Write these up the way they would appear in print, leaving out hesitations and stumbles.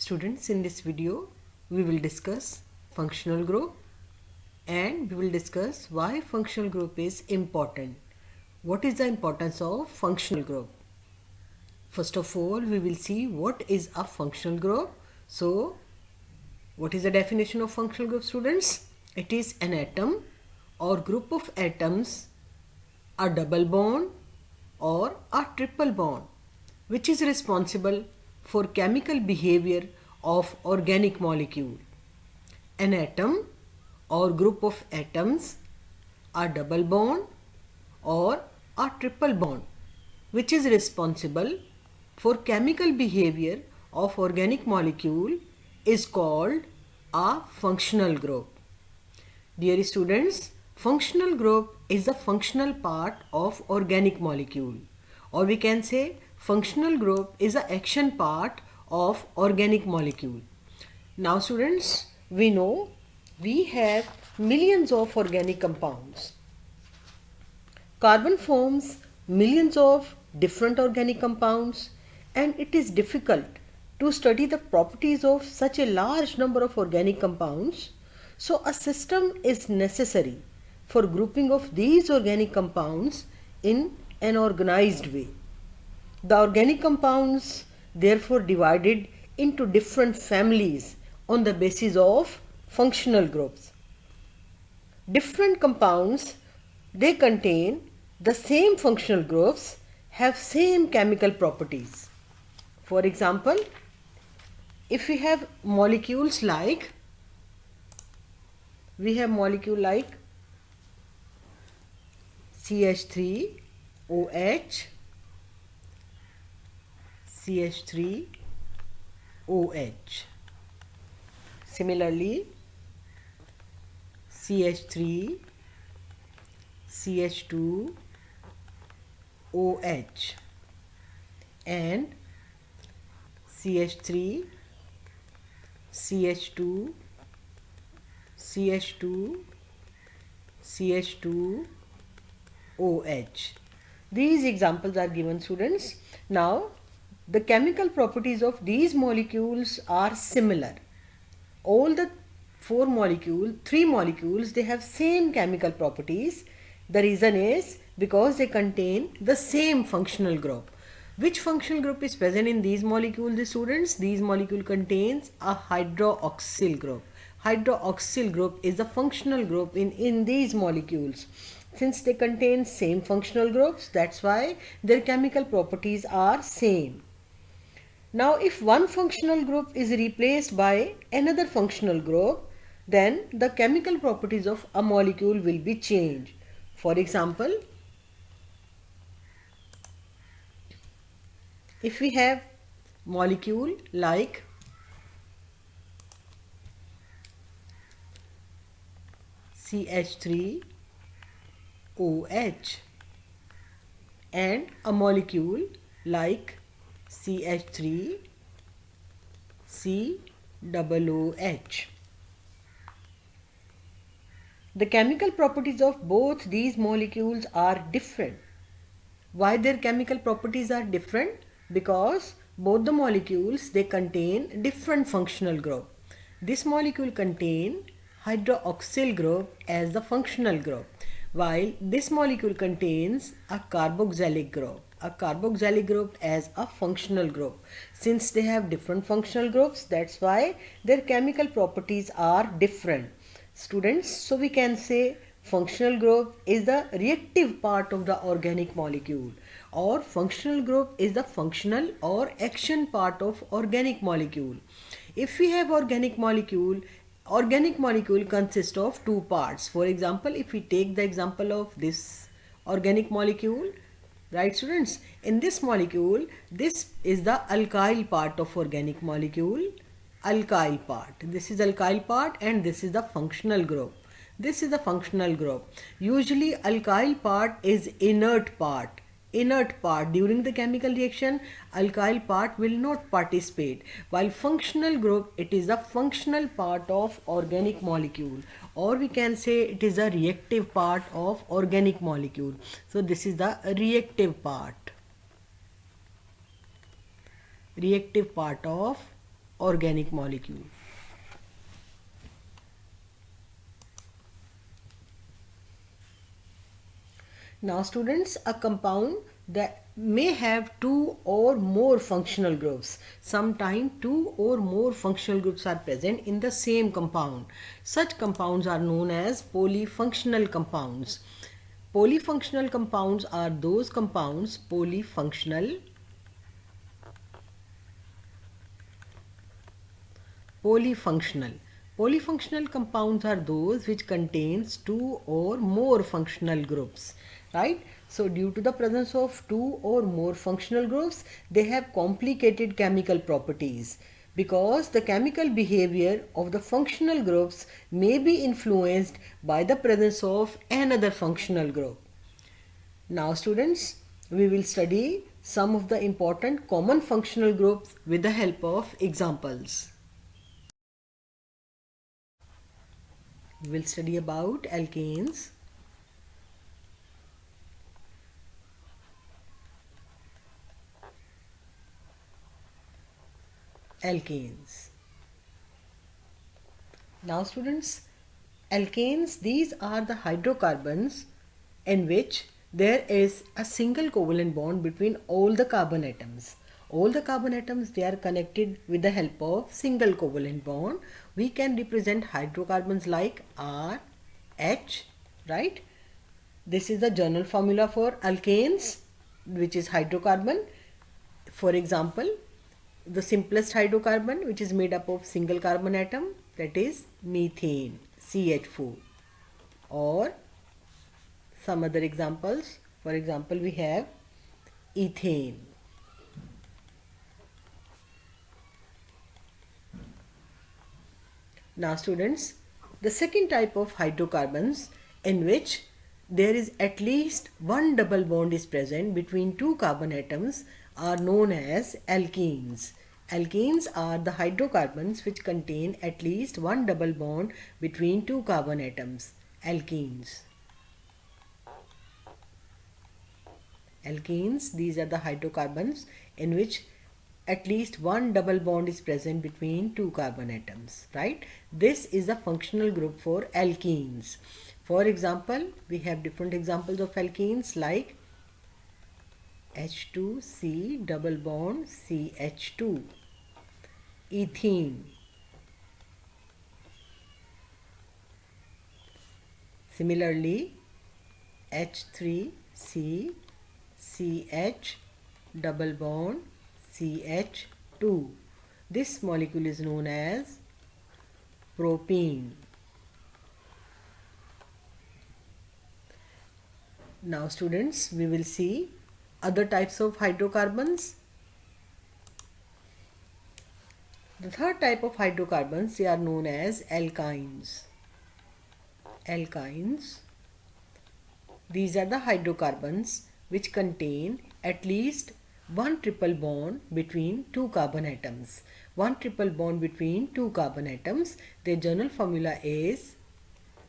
Students, in this video we will discuss functional group and we will discuss why functional group is important. What is the importance of functional group? First of all, we will see what is a functional group. So, what is the definition of functional group, students? It is an atom or group of atoms, a double bond or a triple bond, which is responsible for chemical behavior of organic molecule. An atom or group of atoms, a double bond or a triple bond, which is responsible for chemical behavior of organic molecule, is called a functional group. Dear students, functional group is the functional part of organic molecule, or we can say functional group is the action part of organic molecule. Now students, we know we have millions of organic compounds. Carbon forms millions of different organic compounds, and it is difficult to study the properties of such a large number of organic compounds. So a system is necessary for grouping of these organic compounds in an organized way. The organic compounds therefore divided into different families on the basis of functional groups. Different compounds, they contain the same functional groups, have same chemical properties. For example, if we have molecules like CH3OH, CH3OH. Similarly, CH3, CH2OH and CH3, CH2, CH2, CH2OH. These examples are given, students. Now, the chemical properties of these molecules are similar. All the three molecules, they have same chemical properties. The reason is because they contain the same functional group. Which functional group is present in these molecules, students? These molecule contains a hydroxyl group. Hydroxyl group is the functional group in these molecules. Since they contain same functional groups, that's why their chemical properties are same. Now, if one functional group is replaced by another functional group, then the chemical properties of a molecule will be changed. For example, if we have molecule like CH3OH and a molecule like CH3COOH. The chemical properties of both these molecules are different. Why their chemical properties are different? Because both the molecules, they contain different functional group. This molecule contain hydroxyl group as the functional group, while this molecule contains a carboxylic group as a functional group. Since they have different functional groups, that's why their chemical properties are different. Students, so we can say functional group is the reactive part of the organic molecule, or functional group is the functional or action part of organic molecule. If we have organic molecule consists of two parts. For example, if we take the example of this organic molecule, right students, in this molecule, this is the alkyl part of organic molecule. This is alkyl part and this is the functional group. Usually alkyl part is inert part. During the chemical reaction, alkyl part will not participate, while functional group, it is the functional part of organic molecule, or we can say it is a reactive part of organic molecule. So this is the reactive part of organic molecule. Now students, a compound that may have two or more functional groups. Sometimes two or more functional groups are present in the same compound. Such compounds are known as polyfunctional compounds. Polyfunctional compounds are those compounds, polyfunctional. Polyfunctional compounds are those which contains two or more functional groups, right? So due to the presence of two or more functional groups, they have complicated chemical properties because the chemical behavior of the functional groups may be influenced by the presence of another functional group. Now students, we will study some of the important common functional groups with the help of examples. We will study about alkanes, Now students, alkanes, these are the hydrocarbons in which there is a single covalent bond between all the carbon atoms. All the carbon atoms, they are connected with the help of single covalent bond. We can represent hydrocarbons like R, H, right? This is the general formula for alkanes, which is hydrocarbon. For example, the simplest hydrocarbon, which is made up of single carbon atom, that is methane, CH4. Or some other examples. For example, we have ethane. Now students, the second type of hydrocarbons in which there is at least one double bond is present between two carbon atoms are known as alkenes. Alkenes are the hydrocarbons which contain at least one double bond between two carbon atoms. Alkenes. Alkenes, these are the hydrocarbons in which at least one double bond is present between two carbon atoms, right? This is a functional group for alkenes. For example, we have different examples of alkenes like H2C double bond CH2, ethene, similarly H3C CH double bond CH2. This molecule is known as propene. Now students, we will see other types of hydrocarbons. The third type of hydrocarbons, they are known as alkynes. Alkynes. These are the hydrocarbons which contain at least one triple bond between two carbon atoms. One triple bond between two carbon atoms. Their general formula is,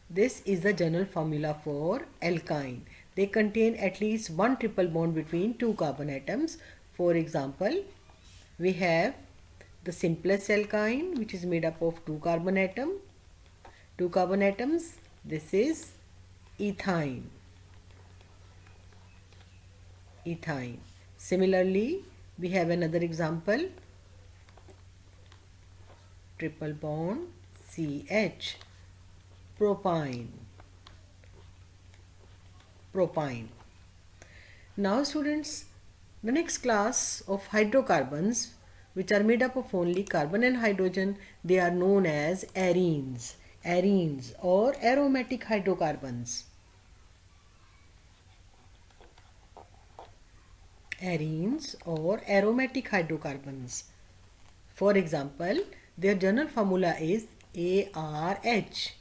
this is the general formula for alkyne. They contain at least one triple bond between two carbon atoms. For example, we have the simplest alkyne, which is made up of two carbon atoms. This is ethyne. Similarly, we have another example, triple bond CH, propyne. Now students, the next class of hydrocarbons which are made up of only carbon and hydrogen, they are known as arenes. Arenes or aromatic hydrocarbons. Arenes or aromatic hydrocarbons. For example, their general formula is ARH.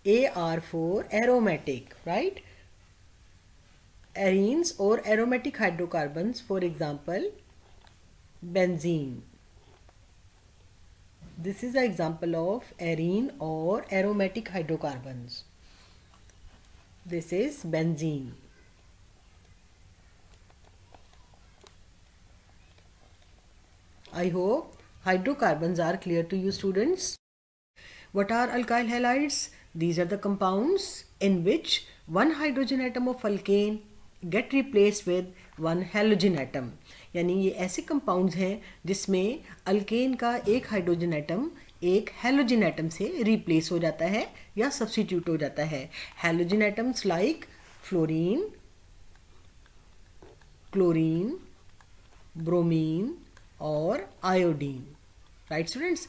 AR for aromatic, right? Arenes or aromatic hydrocarbons, for example, benzene. This is an example of arene or aromatic hydrocarbons. This is benzene. I hope hydrocarbons are clear to you, students. What are alkyl halides? These are the compounds in which one hydrogen atom of alkane get replaced with one halogen atom. यानी ये ऐसे compounds हैं जिसमें alkane का एक hydrogen atom एक halogen atom से replace हो जाता है या सब्स्टिट्यूट हो जाता है. Halogen atoms like fluorine, chlorine, bromine or iodine. Right, students?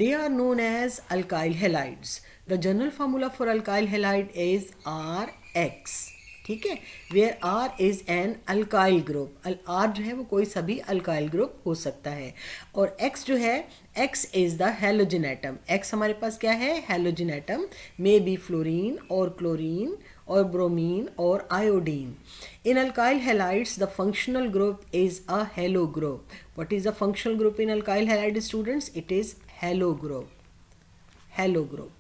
They are known as alkyl halides. The general formula for alkyl halide is RX. ठीक है, where R is an alkyl group. R जो है वो कोई सभी alkyl group हो सकता है. और X जो है, X is the halogen atom. X हमारे पास क्या है? Halogen atom. May be fluorine और chlorine or bromine or iodine. In alkyl halides, the functional group is a halo group. What is the functional group in alkyl halide, students? It is halo group. Halo group.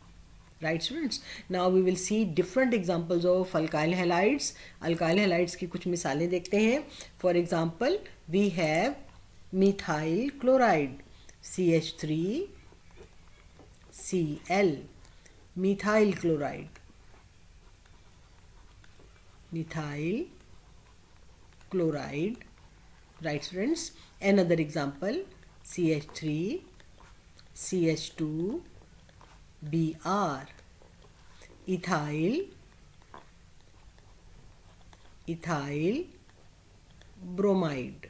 Right, students? Now we will see different examples of alkyl halides. Alkyl halides की कुछ मिसालें देखते हैं. For example, we have methyl chloride, CH3Cl, methyl chloride. Methyl chloride. Right, students? Another example, CH3 CH2Br, ethyl bromide.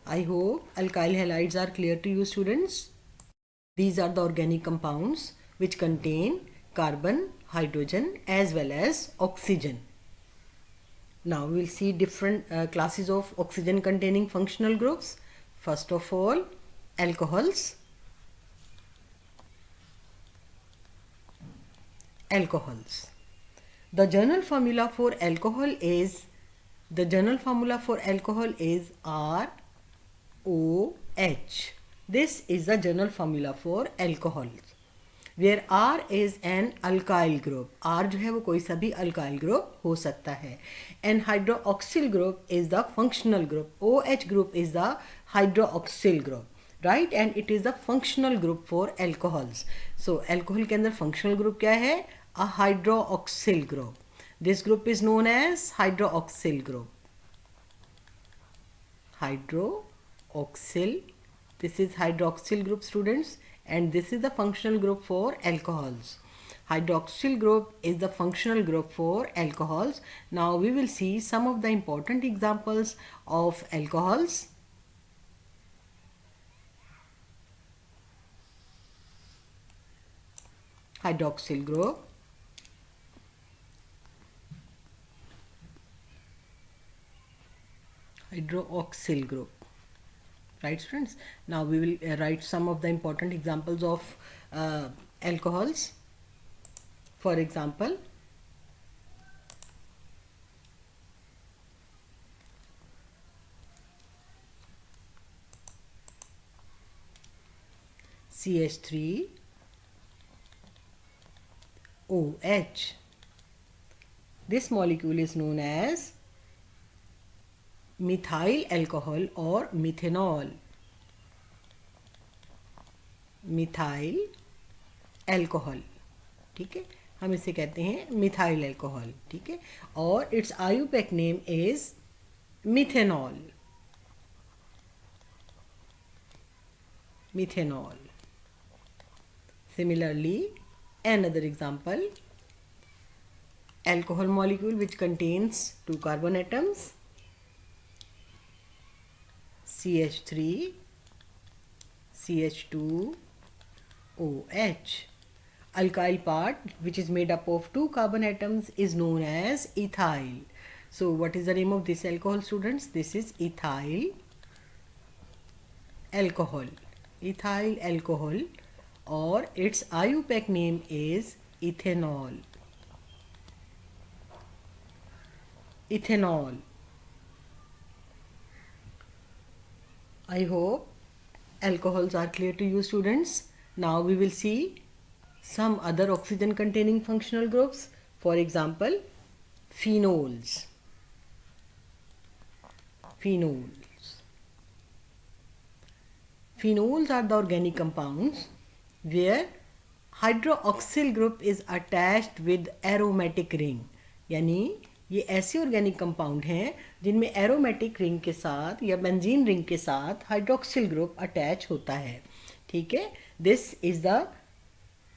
I hope alkyl halides are clear to you, students. These are the organic compounds which contain carbon, hydrogen as well as oxygen. Now we will see different classes of oxygen containing functional groups. First of all, alcohols. Alcohols. The general formula for alcohol is ROH. This is the general formula for alcohols. Where R is an alkyl group. R जो है वो कोई सा भी alkyl group हो सकता है. And hydroxyl group is the functional group. OH group is the hydroxyl group. Right? And it is the functional group for alcohols. So alcohol के अंदर functional group क्या है? A hydroxyl group. This group is known as hydroxyl group. Hydroxyl. This is hydroxyl group, students. And this is the functional group for alcohols. Hydroxyl group is the functional group for alcohols. Now we will see some of the important examples of alcohols. Hydroxyl group. Hydroxyl group. Right, students? Now we will write some of the important examples of alcohols. For example, CH3OH. This molecule is known as methyl alcohol or methanol. Methyl alcohol. ठीक है, हम इसे कहते हैं methyl alcohol. ठीक है, और it's IUPAC name is methanol. Methanol. Similarly, another example, alcohol molecule which contains two carbon atoms, CH3 CH2OH. Alkyl part which is made up of two carbon atoms is known as ethyl. So what is the name of this alcohol, students? This is ethyl alcohol. Ethyl alcohol, or its IUPAC name is ethanol. Ethanol. I hope alcohols are clear to you, students. Now we will see some other oxygen containing functional groups. For example, phenols. Phenols. Phenols are the organic compounds where hydroxyl group is attached with aromatic ring. यानी ये ऐसे organic compound हैं जिनमें aromatic ring के साथ या benzene ring के साथ हाइड्रोक्सिल ग्रुप अटैच होता है. ठीक है. This is the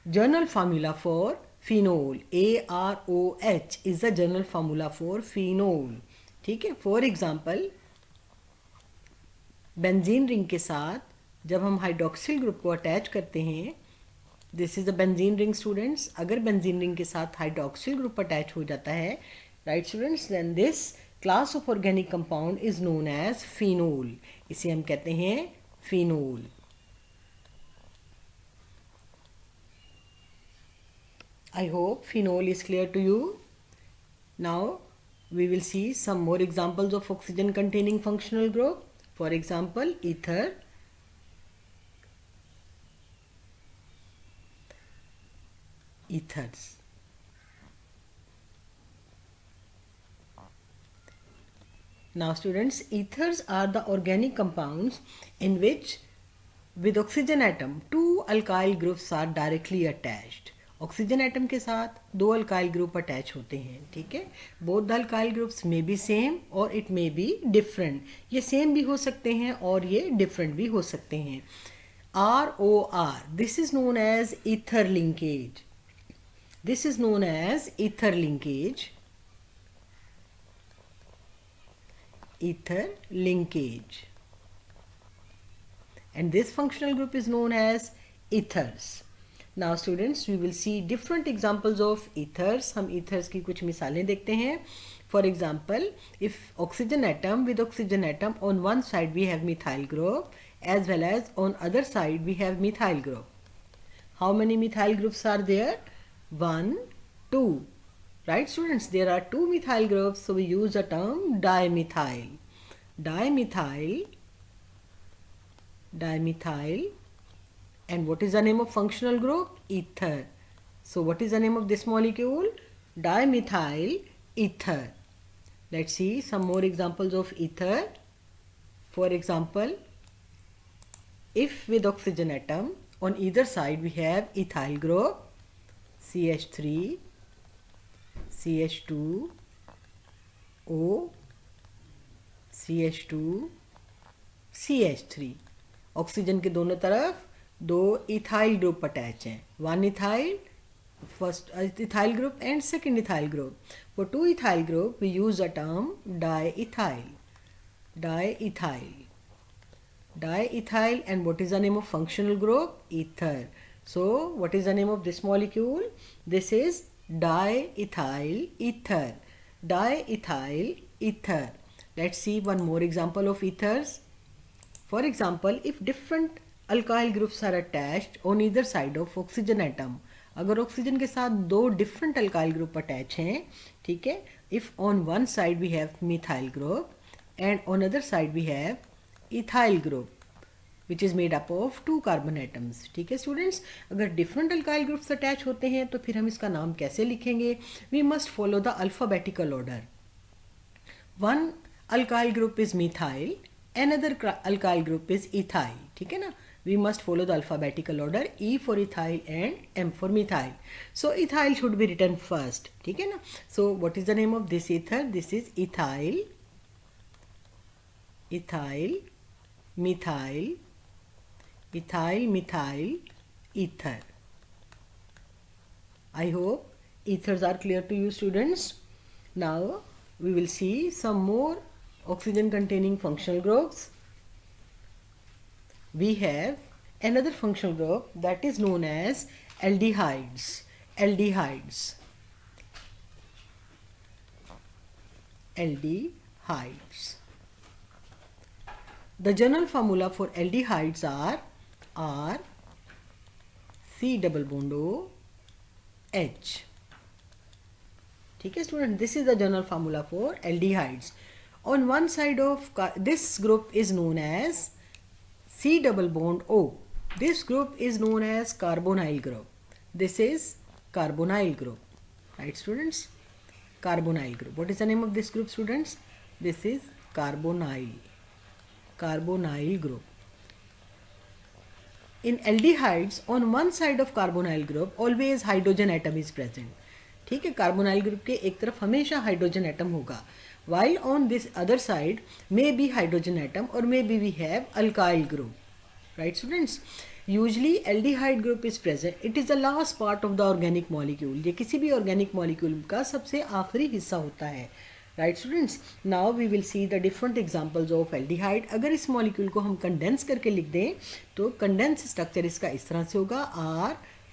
general formula for phenol. AROH is the general formula for phenol. ठीक है. फॉर एग्जाम्पल, बेंजीन रिंग के साथ जब हम हाइड्रोक्सिल ग्रुप को अटैच करते हैं, this is the benzene ring students. अगर बेंजीन रिंग के साथ हाइड्रोक्सिल ग्रुप अटैच हो जाता है, right students, then this class of organic compound is known as phenol. इसे हम कहते हैं phenol. I hope phenol is clear to you. Now we will see some more examples of oxygen containing functional group. For example, ether, ethers. Now students, ethers are the organic compounds in which with oxygen atom two alkyl groups are directly attached. Oxygen atom के साथ दो alkyl group attach होते हैं. ठीक है. Both the alkyl groups may be same और it may be different. ये same भी हो सकते हैं और ये डिफरेंट भी हो सकते हैं. ROR, this is known as ether linkage. This is known as ether linkage. Ether linkage. And this functional group is known as ethers. Now students, we will see different examples of ethers. हम ethers की कुछ मिसालें देखते हैं. For example, if oxygen atom with oxygen atom on one side we have methyl group as well as on other side we have methyl group. How many methyl groups are there? 1, 2. Right students, there are 2 methyl groups, so we use the term dimethyl. Dimethyl. And what is the name of functional group? Ether. So what is the name of this molecule? Dimethyl ether. Let's see some more examples of ether. For example, if with oxygen atom on either side we have ethyl group, CH3, CH2, O, CH2, CH3. Oxygen के दोनों तरफ दो ethyl group attach हैं. One ethyl, first ethyl group and second ethyl group. For two ethyl group we use the term diethyl. Diethyl. Diethyl. And what is the name of functional group? Ether. So what is the name of this molecule? This is diethyl ether. Diethyl ether. Let's see one more example of ethers. For example, if different alkyl groups are attached on either side of oxygen atom, अगर oxygen के साथ दो different alkyl group attach हैं, ठीक है, if on one side we have methyl group and on other side we have ethyl group which is made up of 2 carbon atoms. ठीक है students, अगर डिफरेंट अल्काइल ग्रुप्स अटैच होते हैं तो फिर हम इसका नाम कैसे लिखेंगे? We must follow the alphabetical order. One alkyl group is methyl, another alkyl group is ethyl. ठीक है ना? We must follow the alphabetical order, E for ethyl and M for methyl. So ethyl should be written first. ठीक है ना? So what is the name of this ether? This is ethyl, ethyl, methyl, ethyl, methyl, ether. I hope ethers are clear to you students. Now we will see some more oxygen containing functional groups. We have another functional group that is known as aldehydes. Aldehydes. Aldehydes. The general formula for aldehydes are C double bond O H. ठीक है student, this is the general formula for aldehydes. On one side of this group is known as C double bond O. This group is known as carbonyl group. This is carbonyl group. Right students? Carbonyl group. What is the name of this group students? This is carbonyl. Carbonyl group. In aldehydes, on one side of carbonyl group always hydrogen atom is present. ठीक है, carbonyl group के एक तरफ हमेशा hydrogen atom होगा. While on this other side may be hydrogen atom or maybe we have alkyl group. Right, students? Usually aldehyde group is present. It is the last part of the organic molecule. ये किसी भी organic molecule का सबसे आखिरी हिस्सा होता है. Right, students? Now we will see the different examples of aldehyde. अगर इस molecule को हम condense करके लिख दें तो condense structure इसका इस तरह से होगा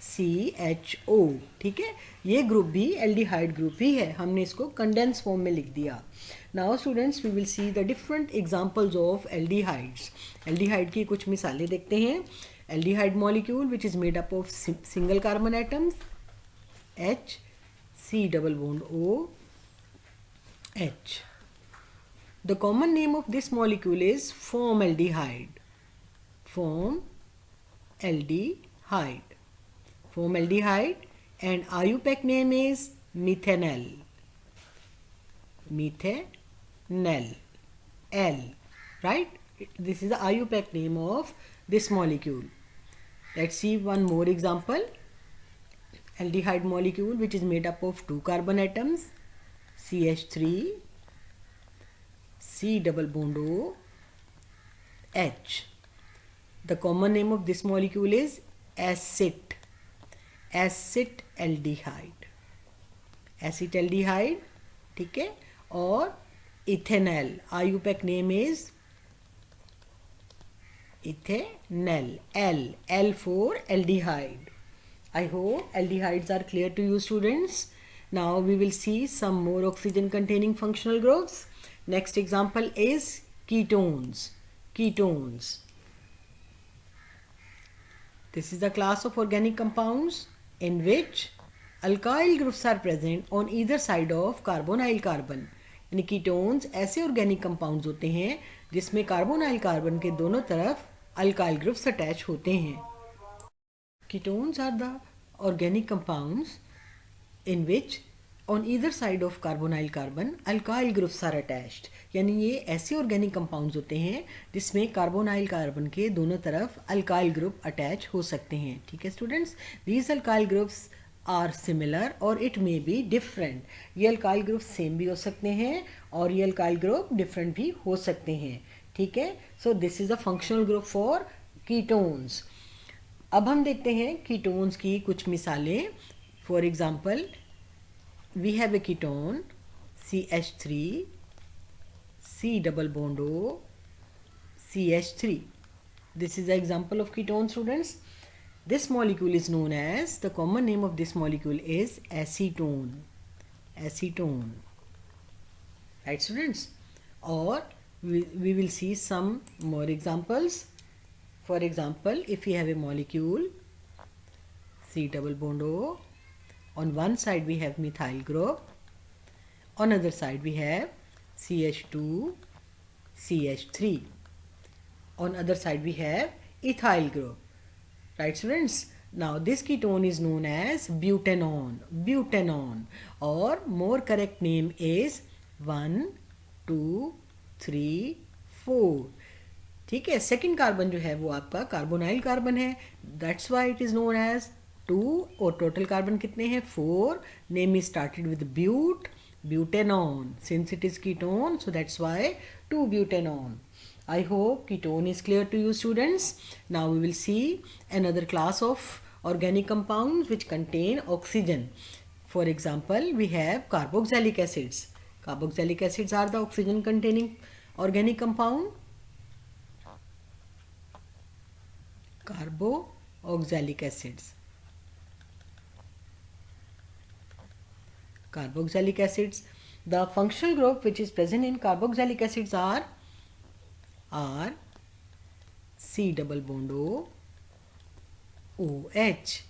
RCHO. ठीक है, ये ग्रुप भी एल्डिहाइड ग्रुप ही है, हमने इसको कंडेंस फॉर्म में लिख दिया. Now students we will see the different examples of aldehydes. Aldehyde की कुछ मिसालें देखते हैं. Aldehyde molecule which is made up of single carbon atoms H, C double bond O, H. The common name of this molecule is formaldehyde. Formaldehyde. Formaldehyde, and IUPAC name is methanol. Methanol. L. Right? This is the IUPAC name of this molecule. Let's see one more example. Aldehyde molecule which is made up of two carbon atoms CH3, C double bond O, H. The common name of this molecule is acetaldehyde. Acetaldehyde, ठीक है, और ethanol. IUPAC name is ethanol. L for aldehyde. I hope aldehydes are clear to you, students. Now we will see some more oxygen containing functional groups. Next example is ketones. Ketones. This is the class of organic compounds in which alkyl groups are present on either side of carbonyl carbon. यानी ketones ऐसे organic compounds होते हैं जिसमें carbonyl carbon के दोनों तरफ alkyl groups attach होते हैं. Ketones are the organic compounds in which on either side of carbonyl carbon alkyl groups are attached. यानी ये ऐसे ऑर्गेनिक कंपाउंड्स होते हैं जिसमें कार्बोनाइल कार्बन के दोनों तरफ अल्काइल ग्रुप अटैच हो सकते हैं. ठीक है students, these alkyl groups are similar or it may be different. ये अल्काइल ग्रुप सेम भी हो सकते हैं और ये अल्काइल ग्रुप डिफरेंट भी हो सकते हैं. ठीक है, so this is the functional group for ketones. अब हम देखते हैं कीटोन्स की कुछ मिसालें. For example we have a ketone CH3, C double bond O, CH3. This is the example of ketone, students. This molecule is known as, the common name of this molecule is acetone. Acetone. Right, students? Or we will see some more examples. For example, if we have a molecule C double bond O, on one side we have methyl group, on other side we have CH2, CH3, on other side we have ethyl group. Right, students? Now this ketone is known as butanone. Butanone, or more correct name is 1, 2, 3, 4. ठीक है, second carbon जो है वो आपका carbonyl carbon है, that's why it is known as 2. और total carbon कितने हैं? 4. Name is started with butanone. Since it is ketone, so that's why 2-butanone. I hope ketone is clear to you, students. Now we will see another class of organic compounds which contain oxygen. For example, we have carboxylic acids. Carboxylic acids are the oxygen containing organic compound. Carboxylic acids. Carboxylic acids. The functional group which is present in carboxylic acids are C double bond O, OH.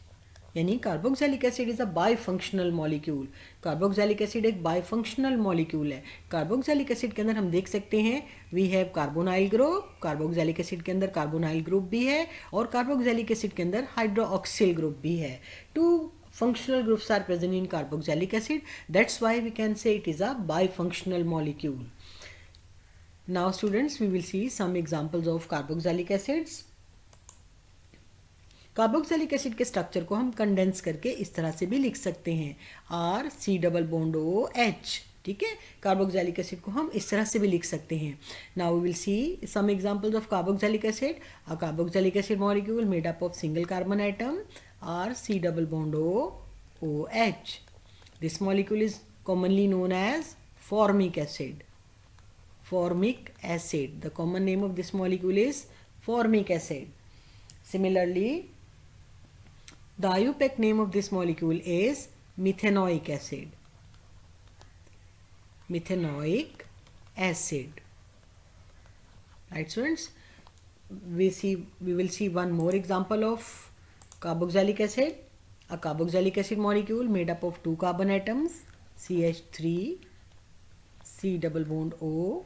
यानी carboxylic acid is a bifunctional molecule. Carboxylic acid एक bifunctional molecule है. Carboxylic acid के अंदर हम देख सकते हैं we have carbonyl group. Carboxylic acid के अंदर कार्बोनाइल ग्रुप भी है और कार्बोक्सिलिक एसिड के अंदर हाइड्रोक्सिल ग्रुप भी है. Two functional groups are present in carboxylic acid. That's why we can say it is a bifunctional molecule. Now students, we will see some examples of carboxylic acids. Carboxylic acid के structure को हम condense करके इस तरह से भी लिख सकते हैं, R C double bond O H. ठीक है, कार्बोक्सिलिक एसिड को हम इस तरह से भी लिख सकते हैं। Now we will see some examples of carboxylic acid. A carboxylic acid molecule made up of single carbon atom R C double bond O H. This molecule is commonly known as formic acid. Formic acid. The common name of this molecule is formic acid. Similarly, the IUPAC name of this molecule is methanoic acid. Methanoic acid. Right, students? We will see one more example of carboxylic acid. A carboxylic acid molecule made up of two carbon atoms, CH3, C double bond O,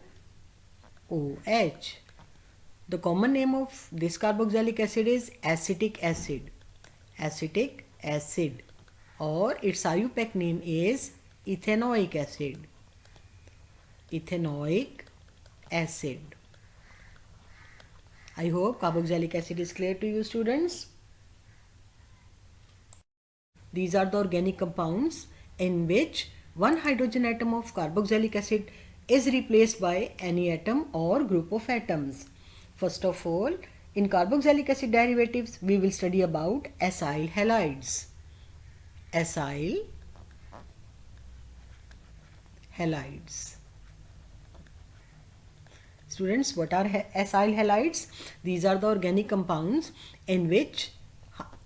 OH. The common name of this carboxylic acid is acetic acid. Acetic acid. Or its IUPAC name is ethanoic acid. Ethanoic acid. I hope carboxylic acid is clear to you, students. These are the organic compounds in which one hydrogen atom of carboxylic acid is replaced by any atom or group of atoms. First of all, in carboxylic acid derivatives, we will study about acyl halides. Acyl halides. Students, what are acyl halides? These are the organic compounds in which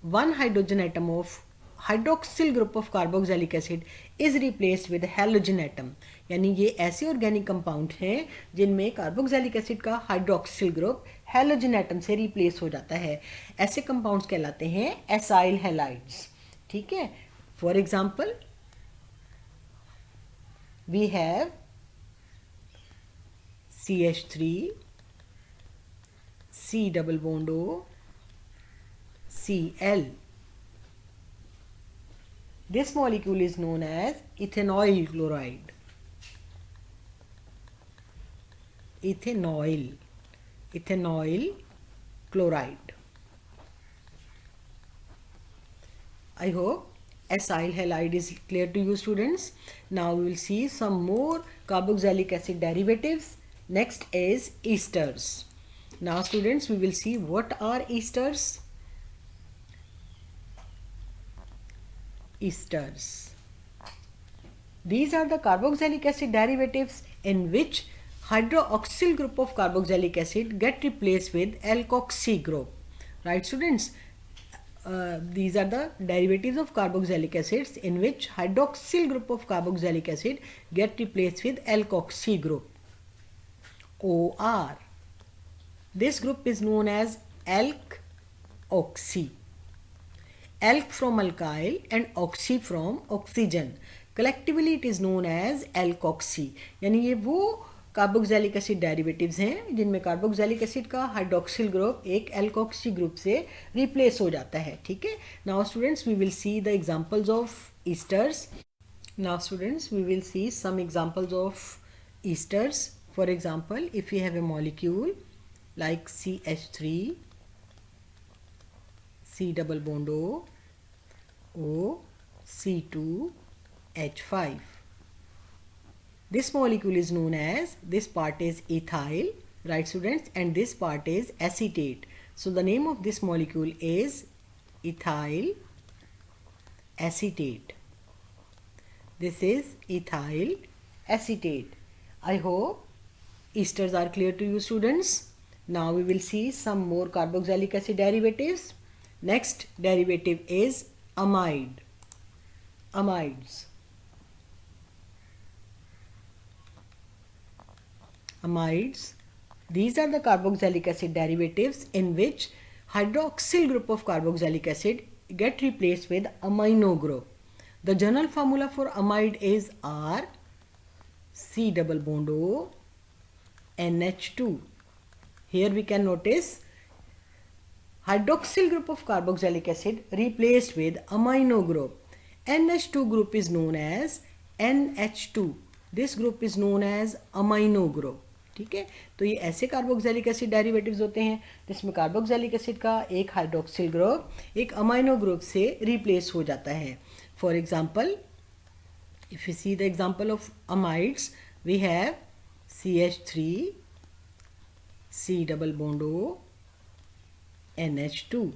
one hydrogen atom of hydroxyl group of carboxylic acid is replaced with halogen atom. यानी ये ऐसे organic compound हैं जिनमें carboxylic acid का hydroxyl group halogen atom से replace हो जाता है। ऐसे कंपाउंड्स कहलाते हैं एसाइल हैलाइड्स। ठीक है, for example we have CH3, C double bond O, Cl. This molecule is known as ethanoyl chloride. Ethanoyl chloride. I hope acyl halide is clear to you, students. Now we will see some more carboxylic acid derivatives. Next is esters. Now students, we will see what are esters. Esters. These are the carboxylic acid derivatives in which hydroxyl group of carboxylic acid get replaced with alkoxy group. Right, students? These are the derivatives of carboxylic acids in which hydroxyl group of carboxylic acid get replaced with alkoxy group. OR. This group is known as alkoxy. Alk from alkyl and oxy from oxygen. Collectively it is known as alkoxy. यानी ये वो carboxylic acid derivatives हैं जिनमें carboxylic acid का hydroxyl group एक alkoxy group से replace हो जाता है. ठीक है. Now students we will see the examples of esters. Now students we will see some examples of esters. For example, if you have a molecule like CH3, C double bond O, C2, H5. This molecule is known as, this part is ethyl, right students, and this part is acetate. So the name of this molecule is ethyl acetate. This is ethyl acetate. I hope esters are clear to you, students. Now we will see some more carboxylic acid derivatives. Next derivative is amide. Amides. Amides. These are the carboxylic acid derivatives in which hydroxyl group of carboxylic acid get replaced with amino group. The general formula for amide is R C double bond O NH2. Here we can notice hydroxyl group of carboxylic acid replaced with amino group. NH2 group is known as NH2. This group is known as amino group. ठीक है, तो ये ऐसे carboxylic acid derivatives होते हैं जिसमें carboxylic acid का एक हाइड्रोक्सिल ग्रुप एक अमाइनो ग्रुप से रिप्लेस हो जाता है. For example, if you see the example of amides, we have CH3, C double bond O, NH2.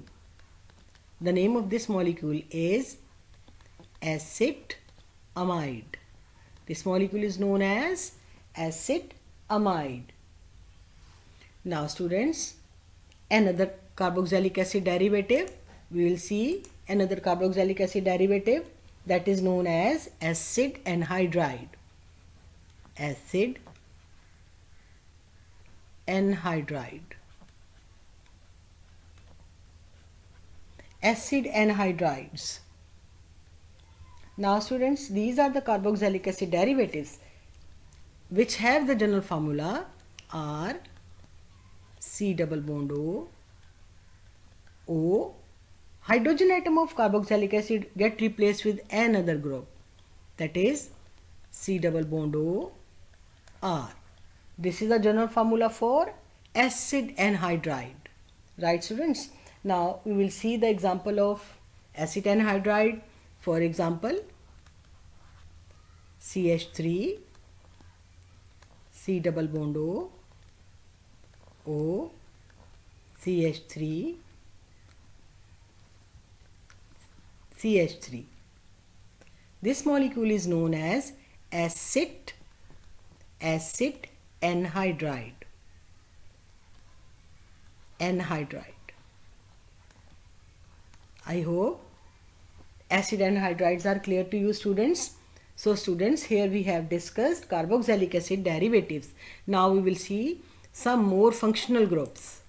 The name of this molecule is acid amide. This molecule is known as acid amide. Now students, another carboxylic acid derivative, we will see another carboxylic acid derivative that is known as acid anhydride. Acid anhydride. Acid anhydrides. Now students, these are the carboxylic acid derivatives which have the general formula are C double bond O, O, hydrogen atom of carboxylic acid get replaced with another group, that is C double bond O, R. This is the general formula for acid anhydride. Right students? Now we will see the example of acid anhydride. For example, CH3, C double bond O, O, CH3, CH3. This molecule is known as acid anhydride. I hope acid anhydrides are clear to you students. So students, here we have discussed carboxylic acid derivatives. Now we will see some more functional groups.